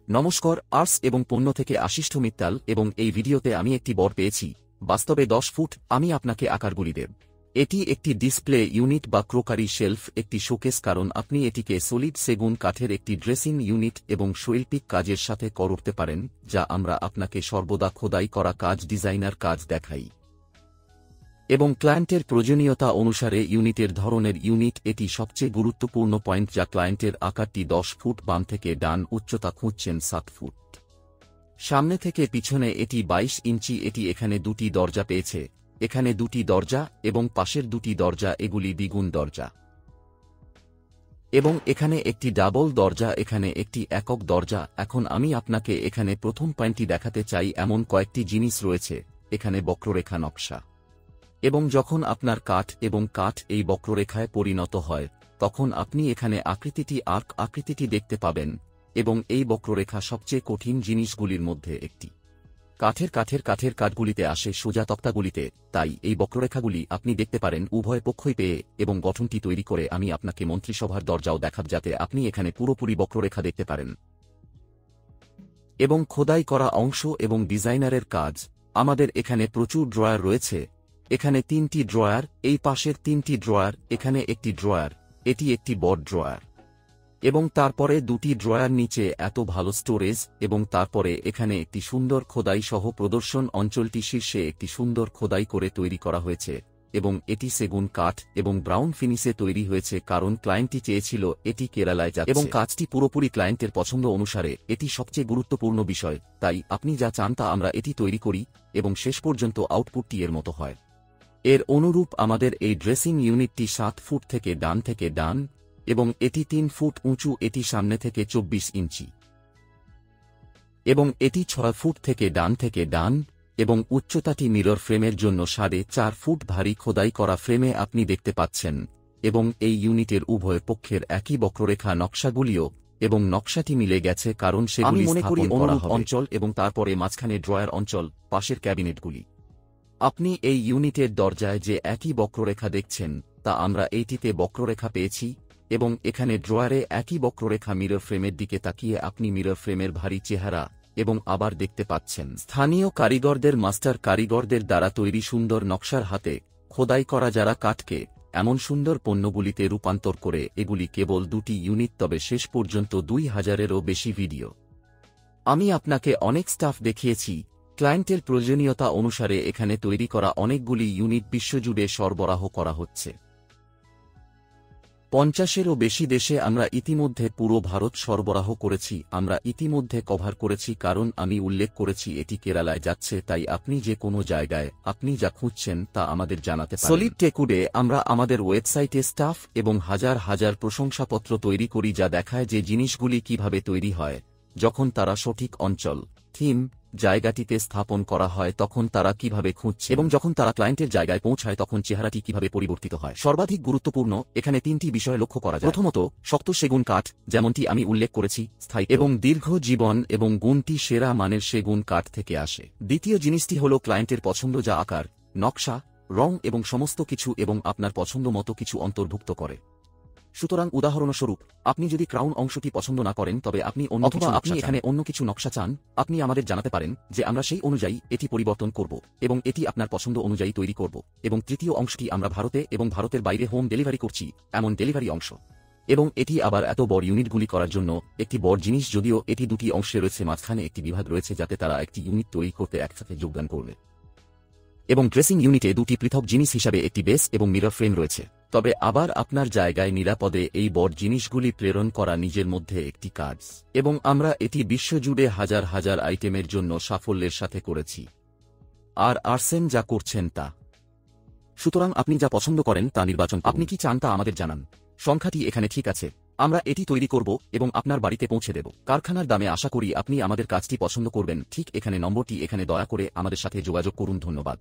নমস্কার, আর্টস এবং পণ্য থেকে আশিষ্ঠ মিত্তাল এবং এই ভিডিওতে আমি একটি বর পেয়েছি, বাস্তবে 10 ফুট। আমি আপনাকে আকারগুলি দেব। এটি একটি ডিসপ্লে ইউনিট বা ক্রোকারি শেলফ, একটি শোকেস, কারণ আপনি এটিকে সলিড সেগুন কাঠের একটি ড্রেসিং ইউনিট এবং শৈল্পিক কাজের সাথে করতে পারেন, যা আমরা আপনাকে সর্বদা খোদাই করা কাজ, ডিজাইনার কাজ দেখাই। এবং ক্লায়েন্টের প্রয়োজনীয়তা অনুসারে ইউনিটের ধরনের ইউনিট এটি সবচেয়ে গুরুত্বপূর্ণ পয়েন্ট, যা ক্লায়েন্টের আকারটি 10 ফুট, বাম থেকে ডান উচ্চতা খুঁজছেন 7 ফুট, সামনে থেকে পিছনে এটি 22 ইঞ্চি। এটি এখানে দুটি দরজা পেয়েছে, এখানে দুটি দরজা এবং পাশের দুটি দরজা, এগুলি দ্বিগুণ দরজা, এবং এখানে একটি ডাবল দরজা, এখানে একটি একক দরজা। এখন আমি আপনাকে এখানে প্রথম পয়েন্টটি দেখাতে চাই। এমন কয়েকটি জিনিস রয়েছে এখানে: বক্ররেখা নকশা, এবং যখন আপনার কাঠ এবং কাঠ এই বক্ররেখায় পরিণত হয়, তখন আপনি এখানে আকৃতিটি আর্ক আকৃতিটি দেখতে পাবেন, এবং এই বক্ররেখা সবচেয়ে কঠিন জিনিসগুলির মধ্যে একটি। কাঠের কাঠগুলিতে আসে সোজা তক্তাগুলিতে, তাই এই বক্ররেখাগুলি আপনি দেখতে পারেন উভয় পক্ষই পেয়ে, এবং গঠনটি তৈরি করে আমি আপনাকে মন্ত্রিসভার দরজাও দেখাব, যাতে আপনি এখানে পুরোপুরি বক্ররেখা দেখতে পারেন। এবং খোদাই করা অংশ এবং ডিজাইনারের কাজ। আমাদের এখানে প্রচুর ড্রয়ার রয়েছে, এখানে 3টি ড্রয়ার, এই পাশের 3টি ড্রয়ার, এখানে একটি ড্রয়ার, এটি একটি বড় ড্রয়ার, এবং তারপরে 2টি ড্রয়ার, নিচে এত ভালো স্টোরেজ, এবং তারপরে এখানে একটি সুন্দর খোদাই সহ প্রদর্শন অঞ্চলটি শীর্ষে একটি সুন্দর খোদাই করে তৈরি করা হয়েছে, এবং এটি সেগুন কাঠ এবং ব্রাউন ফিনিশে তৈরি হয়েছে, কারণ ক্লায়েন্টটি চেয়েছিল এটি কেরালায় যাচ্ছে, এবং কাজটি পুরোপুরি ক্লায়েন্টের পছন্দ অনুসারে। এটি সবচেয়ে গুরুত্বপূর্ণ বিষয়, তাই আপনি যা চান তা আমরা এটি তৈরি করি, এবং শেষ পর্যন্ত আউটপুটটি এর মতো হয়। এর অনুরূপ আমাদের এই ড্রেসিং ইউনিটটি 7 ফুট থেকে ডান, এবং এটি 3 ফুট উঁচু, এটি সামনে থেকে 24 ইঞ্চি, এবং এটি 6 ফুট থেকে ডান, এবং উচ্চতাটি মিরর ফ্রেমের জন্য 4.5 ফুট ভারী খোদাই করা ফ্রেমে আপনি দেখতে পাচ্ছেন, এবং এই ইউনিটের উভয় পক্ষের একই বক্ররেখা নকশাগুলিও, এবং নকশাটি মিলে গেছে কারণ সেগুলি স্থাপন করা হবে অঞ্চল, এবং তারপরে মাঝখানে ড্রয়ার অঞ্চল, পাশের ক্যাবিনেটগুলি। আপনি এই ইউনিটের দরজায় যে একই বক্ররেখা দেখছেন, তা আমরা এইটিতে বক্ররেখা পেয়েছি, এবং এখানে ড্রয়ারে একই বক্ররেখা। মিরর ফ্রেমের দিকে তাকিয়ে আপনি মিরর ফ্রেমের ভারী চেহারা এবং আবার দেখতে পাচ্ছেন স্থানীয় কারিগরদের, মাস্টার কারিগরদের দ্বারা তৈরি সুন্দর নকশার হাতে খোদাই করা, যারা কাঠকে এমন সুন্দর পণ্যগুলিতে রূপান্তর করে। এগুলি কেবল 2টি ইউনিট, তবে শেষ পর্যন্ত 2000-এরও বেশি ভিডিও। আমি আপনাকে অনেক স্টাফ দেখিয়েছি। ক্লায়েন্টের প্রয়োজনীয়তা অনুসারে এখানে তৈরি করা অনেকগুলি ইউনিট বিশ্বজুড়ে সরবরাহ করা হচ্ছে। 50-এরও বেশি দেশে আমরা ইতিমধ্যে পুরো ভারত সরবরাহ করেছি। আমরা ইতিমধ্যে কভার করেছি, কারণ আমি উল্লেখ করেছি এটি কেরালায় যাচ্ছে, তাই আপনি যে কোনো জায়গায় আপনি যা খুঁজছেন তা আমাদের জানাতে পারেন। সলিড টেকুডে আমরা আমাদের ওয়েবসাইটে স্টাফ এবং হাজার হাজার প্রশংসাপত্র তৈরি করি, যা দেখায় যে জিনিসগুলি কিভাবে তৈরি হয়। যখন তারা সঠিক অঞ্চল, থিম, জায়গাটিতে স্থাপন করা হয়, তখন তারা কিভাবে খুঁজছে, এবং যখন তারা ক্লায়েন্টের জায়গায় পৌঁছায় তখন চেহারাটি কিভাবে পরিবর্তিত হয়। সর্বাধিক গুরুত্বপূর্ণ এখানে 3টি বিষয় লক্ষ্য করা যায়। প্রথমত, শক্ত সেগুন কাঠ, যেমনটি আমি উল্লেখ করেছি, স্থায়ী এবং দীর্ঘ জীবন, এবং গুণটি সেরা মানের সেগুন কাঠ থেকে আসে। দ্বিতীয় জিনিসটি হল ক্লায়েন্টের পছন্দ, যা আকার, নকশা, রং এবং সমস্ত কিছু, এবং আপনার পছন্দ মতো কিছু অন্তর্ভুক্ত করে। সুতরাং উদাহরণস্বরূপ, আপনি যদি ক্রাউন অংশটি পছন্দ না করেন, তবে আপনি এখানে অন্য কিছু নকশা চান, আপনি আমাদের জানাতে পারেন যে আমরা সেই অনুযায়ী এটি পরিবর্তন করব, এবং এটি আপনার পছন্দ অনুযায়ী তৈরি করব। এবং তৃতীয় অংশটি আমরা ভারতে এবং ভারতের বাইরে হোম ডেলিভারি করছি, এমন ডেলিভারি অংশ। এবং এটি আবার এত বড় ইউনিটগুলি করার জন্য একটি বড় জিনিস, যদিও এটি 2টি অংশে রয়েছে, মাঝখানে একটি বিভাগ রয়েছে যাতে তারা একটি ইউনিট তৈরি করতে একসাথে যোগদান করবে। এবং ড্রেসিং ইউনিটে 2টি পৃথক জিনিস হিসাবে একটি বেস এবং মিরর ফ্রেম রয়েছে। তবে আবার আপনার জায়গায় নিরাপদে এই বড় জিনিসগুলি প্রেরণ করা নিজের মধ্যে একটি কাজ, এবং আমরা এটি বিশ্বজুড়ে হাজার হাজার আইটেমের জন্য সাফল্যের সাথে করেছি। আর আর্সেন যা করছেন তা। সুতরাং আপনি যা পছন্দ করেন তা নির্বাচন করুন। আপনি কি চান তা আমাদের জানান। সংখ্যাটি এখানে ঠিক আছে, আমরা এটি তৈরি করব এবং আপনার বাড়িতে পৌঁছে দেব কারখানার দামে। আশা করি আপনি আমাদের কাজটি পছন্দ করবেন। ঠিক এখানে নম্বরটি, এখানে দয়া করে আমাদের সাথে যোগাযোগ করুন। ধন্যবাদ।